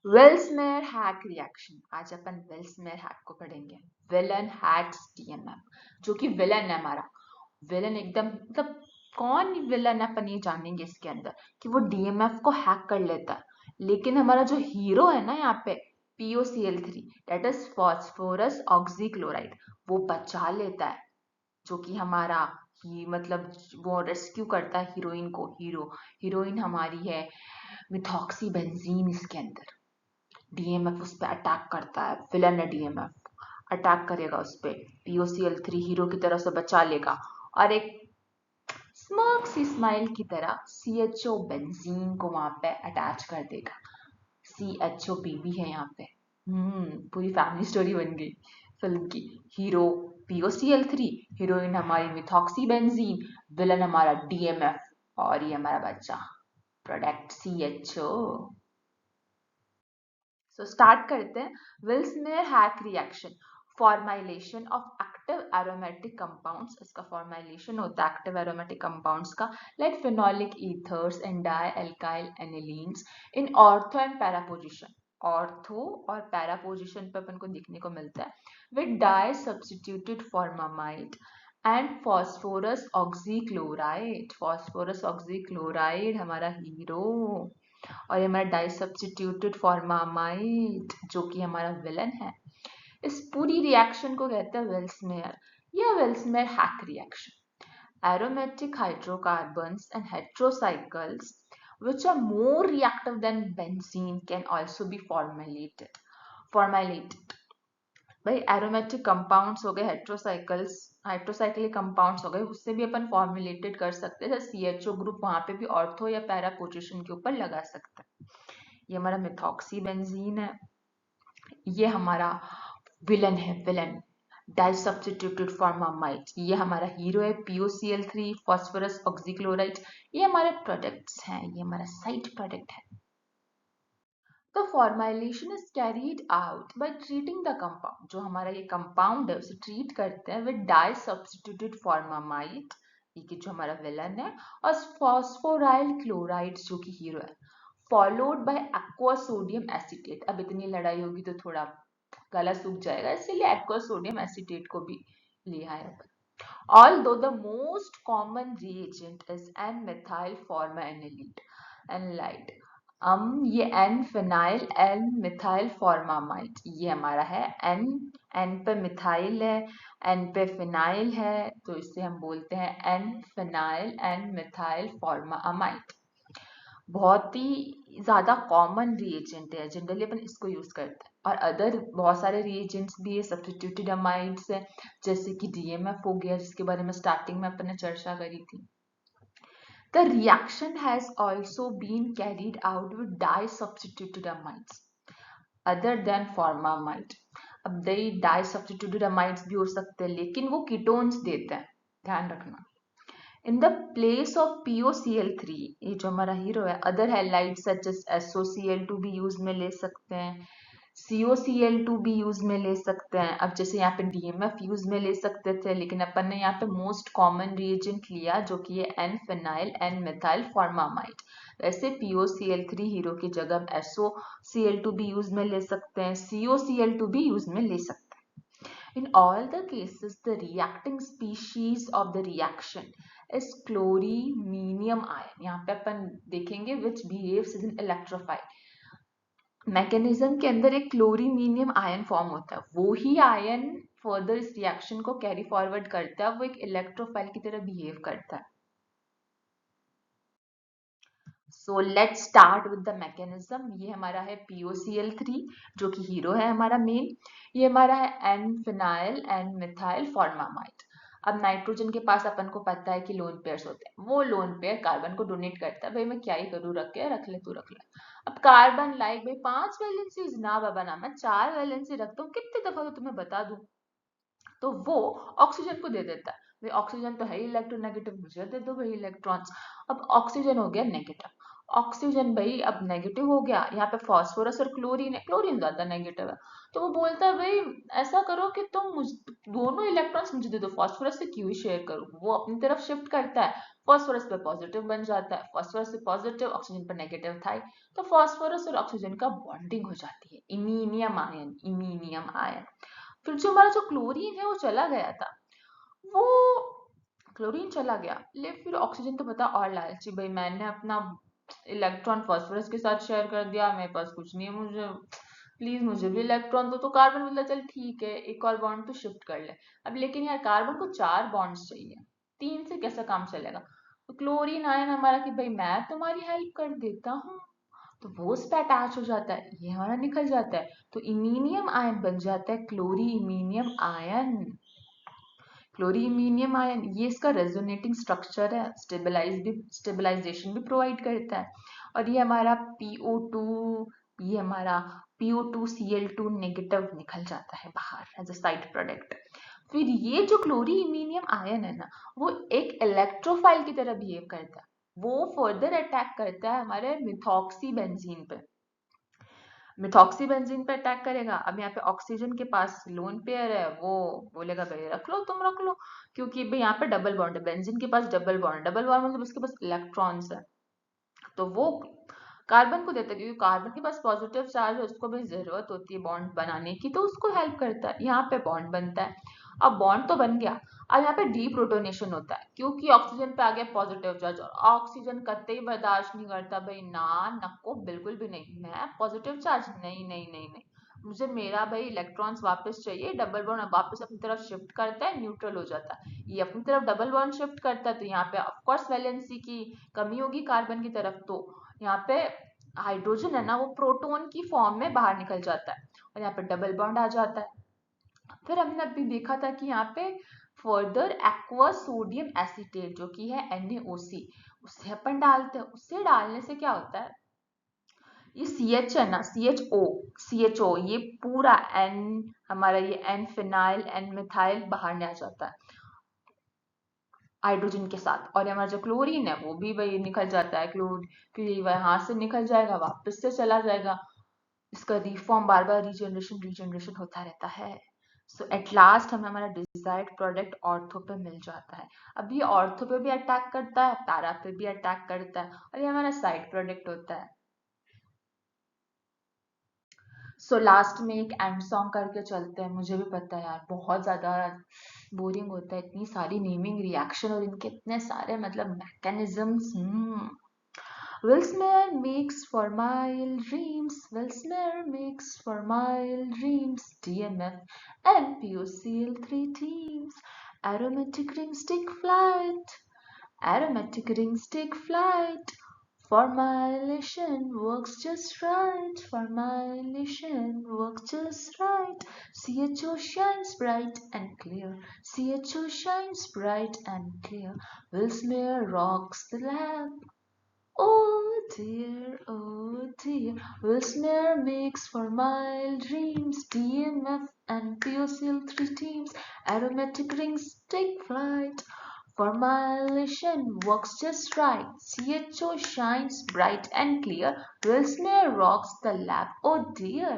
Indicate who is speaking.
Speaker 1: वेल्समेयर Haack reaction, आज अपन वेल्समेयर hack को पढ़ेंगे। विलन हैक्स डीएमएफ, जो कि विलन है हमारा। विलन एकदम मतलब कौन विलन है अपन ये जानेंगे इसके अंदर कि वो डीएमएफ को हैक कर लेता है। लेकिन हमारा जो हीरो है ना यहाँ पे POCl3 that is phosphorus oxychloride, वो बचा लेता है। जो कि हमारा ही मतलब वो रेस्क्यू करता है हीरोइन को। हीरोइन हमारी है मिथॉक्सी बेंजीन। इसके अंदर डीएमएफ उस पर अटैक करता है। विलन है डीएमएफ, अटैक करेगा उस पर। POCl3 हीरो की तरह से बचा लेगा और एक स्मर्क सी स्माइल की तरह CHO बेंजीन को वहां पे अटैच कर देगा। CHO बेबी है यहाँ पे। पूरी फैमिली स्टोरी बन गई फिल्म की। हीरो POCl3, हीरोइन हमारी मिथॉक्सी बेंजीन, विलन हमारा DMF और ये हमारा बच्चा प्रोडक्ट CHO। सो स्टार्ट करते हैं। Vilsmeier Haack reaction, formylation of active aromatic compounds. इसका फॉर्माइलेशन होता है एक्टिव एरोमेटिक कंपाउंड्स का, like phenolic ethers and di alkyl anilines in ortho and para position. Ortho और पैरा पोजिशन पे अपन को देखने को मिलता है। With di substituted formamide and phosphorus oxychloride. Phosphorus oxychloride हमारा हीरो, और ये हमारा डाई सब्स्टिट्यूटेड फॉर्मामाइड जो कि हमारा विलन है। इस पूरी रिएक्शन को कहते हैं वेल्समेयर या Vilsmeier Haack reaction. Aromatic hydrocarbons and heterocycles which are more reactive than benzene can also be formulated. भाई एरोमेटिक कंपाउंड्स हो गए, हाइड्रोसाइक्लिक कंपाउंड्स हो गए, उससे भी अपन फॉर्मुलेटेड कर सकते हैं। CHO ग्रुप वहां पे भी ऑर्थो या पैरा पोजीशन के ऊपर लगा सकते हैं। ये हमारा मिथॉक्सी बेंजीन है, ये हमारा विलन है, विलन डाई सब्स्टिट्यूटेड फॉर्मामाइड। ये हमारा हीरो है POCl3 फॉस्फोरस ऑक्सीक्लोराइड। ये हमारे प्रोडक्ट्स हैं, ये हमारा साइड प्रोडक्ट है। The formylation is carried out by treating the compound। जो हमारा ये कंपाउंड है उसे ट्रीट करते हैं विद डाई सब्स्टिट्यूटेड फॉर्मामाइड, ये कि जो हमारा विलन है, और फॉस्फोराइल क्लोराइड जो कि हीरो है, followed by aqua sodium acetate. अब इतनी लड़ाई होगी तो थोड़ा गला सूख जाएगा, इसीलिए एक्वा सोडियम एसीटेट को भी लिया है। Although the most common reagent is N-methyl formaldehyde एनलाइड। ये N phenyl N methyl formamide, ये हमारा है N पे मिथाइल है, N पे फिनाइल है, तो इसे हम बोलते हैं N phenyl N methyl formamide. बहुत ही ज्यादा कॉमन रिएजेंट है, जनरली अपन इसको यूज करते हैं। और अदर बहुत सारे रिएजेंट्स भी है, सब्स्टिट्यूटेड अमाइड्स है, जैसे कि DMF हो गया, जिसके बारे में स्टार्टिंग में अपन ने चर्चा करी थी। The reaction has also been carried out with di-substituted amides other than formamide। अब di-substituted amides भी हो सकते हैं, लेकिन वो कीटोन्स देते हैं, ध्यान रखना। In the place of POCl3, ये जो हमारा हीरो है, other halides such as SOCl2 भी यूज में ले सकते हैं, COCl2 भी यूज में ले सकते हैं। अब जैसे यहाँ पे DMF यूज में ले सकते थे, लेकिन अपन ने यहाँ पे मोस्ट कॉमन रिएजेंट लिया जो कि ये N phenyl N methyl formamide. वैसे POCl3 हीरो की जगह SOCl2 भी यूज में ले सकते हैं, COCl2 भी यूज में ले सकते हैं। In all the cases, the reacting species of the reaction is chlorominium ion। यहाँ पे अपन देखेंगे which behaves as an electrophile। Mechanism के अंदर एक क्लोरीमीनियम आयन फॉर्म होता है, वो ही आयन फर्दर इस रिएक्शन को कैरी फॉरवर्ड करता है, वो एक इलेक्ट्रोफाइल की तरह बिहेव करता है। So let's start with the mechanism. ये हमारा है POCl3 जो कि हीरो है हमारा मेन। ये हमारा है N phenyl N methyl formamide. अब नाइट्रोजन के पास अपन को पता है कि लोन पेयर्स होते हैं, वो लोन पेयर कार्बन को डोनेट करता है, भाई मैं क्या ही करूँ, रख ले तू रख ले। अब कार्बन लाइक भाई 5 वैलेंसी ना बाबा ना, मैं 4 वैलेंसी रखता हूँ, कितनी दफा तो तुम्हें बता दूं। तो वो ऑक्सीजन को दे देता है, भाई ऑक्सीजन तो है ही इलेक्ट्रोनेगेटिव, मुझे दे दो भाई इलेक्ट्रॉन्स। अब ऑक्सीजन हो गया नेगेटिव, ऑक्सीजन भाई अब नेगेटिव हो गया। यहाँ पे फास्फोरस और क्लोरीन है, क्लोरीन ज्यादा नेगेटिव है, तो वो बोलता है भाई ऐसा करो कि तुम दोनों इलेक्ट्रॉन्स मुझे दे दो, फास्फोरस से क्यों ही शेयर करूं। वो अपनी तरफ शिफ्ट करता है, फास्फोरस पे पॉजिटिव बन जाता है, फास्फोरस पे पॉजिटिव, ऑक्सीजन पर नेगेटिव था, तो फास्फोरस और ऑक्सीजन का बॉन्डिंग हो जाती है, इमीनियम आयन। फिर जो हमारा जो क्लोरीन है वो चला गया था, वो क्लोरीन चला गया, ले फिर ऑक्सीजन तो पता और लालची, भाई मैंने अपना इलेक्ट्रॉन फास्फोरस के साथ शेयर कर दिया, मेरे पास कुछ नहीं है, मुझे प्लीज मुझे भी इलेक्ट्रॉन दो, तो कार्बन बोला चल ठीक है एक और बॉन्ड तो शिफ्ट कर ले। अब लेकिन यार कार्बन को 4 बॉन्ड्स चाहिए, 3 से कैसा काम चलेगा? तो क्लोरीन आयन हमारा कि भाई मैं तुम्हारी हेल्प कर देता हूँ, तो वो उस पे अटैच हो जाता है, ये हमारा निकल जाता है, तो इमीनियम आयन बन जाता है क्लोरी इमीनियम आयन। क्लोरीमीनियम आयन ये इसका रेजोनेटिंग स्ट्रक्चर है, स्टेबलाइजेशन भी प्रोवाइड करता है। और ये हमारा PO2, ये हमारा PO2Cl2 नेगेटिव निकल जाता है बाहर एज अ साइड प्रोडक्ट। फिर ये जो क्लोरीमीनियम आयन है ना, वो एक इलेक्ट्रोफाइल की तरह बिहेव करता है, वो फर्दर अटैक करता है हमारे मिथॉक्सी बेंजीन पे, मिथॉक्सी बेंजीन पे अटैक करेगा। अब यहाँ पे ऑक्सीजन के पास लोन पेयर है, वो बोलेगा भाई रख लो तुम रख लो, क्योंकि भाई यहाँ पे डबल बॉन्ड है, बेंजीन के पास डबल बॉन्ड मतलब उसके पास इलेक्ट्रॉन्स है, तो वो कार्बन को देता है, क्योंकि कार्बन के पास पॉजिटिव चार्ज है, उसको भी जरूरत होती है बॉन्ड बनाने की, तो उसको हेल्प करता है, यहाँ पे बॉन्ड बनता है। अब बॉन्ड तो बन गया, अब यहाँ पे डीप्रोटोनेशन होता है, क्योंकि ऑक्सीजन पे आ गया पॉजिटिव चार्ज, और ऑक्सीजन कतई बर्दाश्त नहीं करता, भाई ना नको बिल्कुल भी नहीं, मैं पॉजिटिव चार्ज नहीं नहीं नहीं नहीं, मुझे मेरा भाई इलेक्ट्रॉन्स वापस चाहिए, डबल बॉन्ड वापस अपनी तरफ शिफ्ट करता है, न्यूट्रल हो जाता है, ये अपनी तरफ डबल बॉन्ड शिफ्ट करता है, तो यहाँ पे ऑफकोर्स वैलेंसी की कमी होगी कार्बन की तरफ, तो यहाँ पे हाइड्रोजन है ना वो प्रोटॉन की फॉर्म में बाहर निकल जाता है, और यहाँ पे डबल बॉन्ड आ जाता है। फिर हमने अभी देखा था कि यहाँ पे फर्दर एक्वस सोडियम एसीटेट जो कि है NaOC, उससे अपन डालते हैं, उससे डालने से क्या होता है, ये CH है ना, CHO ये पूरा N, हमारा ये N फिनाइल N मिथाइल बाहर नहीं आ जाता है हाइड्रोजन के साथ, और हमारा जो क्लोरीन है वो भी वही निकल जाता है, फिर यहाँ से निकल जाएगा, वापस से चला जाएगा, इसका रिफॉर्म बार बार रीजनरेशन होता रहता है। सो एट लास्ट हमें हमारा डिजायर्ड प्रोडक्ट ऑर्थो पे मिल जाता है। अब ये ऑर्थो पे भी अटैक करता है, पैरा पे भी अटैक करता है, और ये हमारा साइड प्रोडक्ट होता है। सो लास्ट में एक एंड सॉन्ग करके चलते हैं, मुझे भी पता है यार बहुत ज्यादा बोरिंग होता है, इतनी सारी नेमिंग रिएक्शन और इनके इतने सारे मतलब mechanisms. Wilsmere makes for mile dreams, Wilsmere makes for mile dreams, DMF and POCl three teams, aromatic rings take flight, aromatic rings take flight, formylation works just right, formylation works just right, CHO shines bright and clear, CHO shines bright and clear, Wilsmere rocks the lab. Oh dear, Wilsmere makes for mile dreams, DMF and POCl three teams, aromatic rings take flight, formylation works just right, CHO shines bright and clear, Wilsmere rocks the lab, oh dear.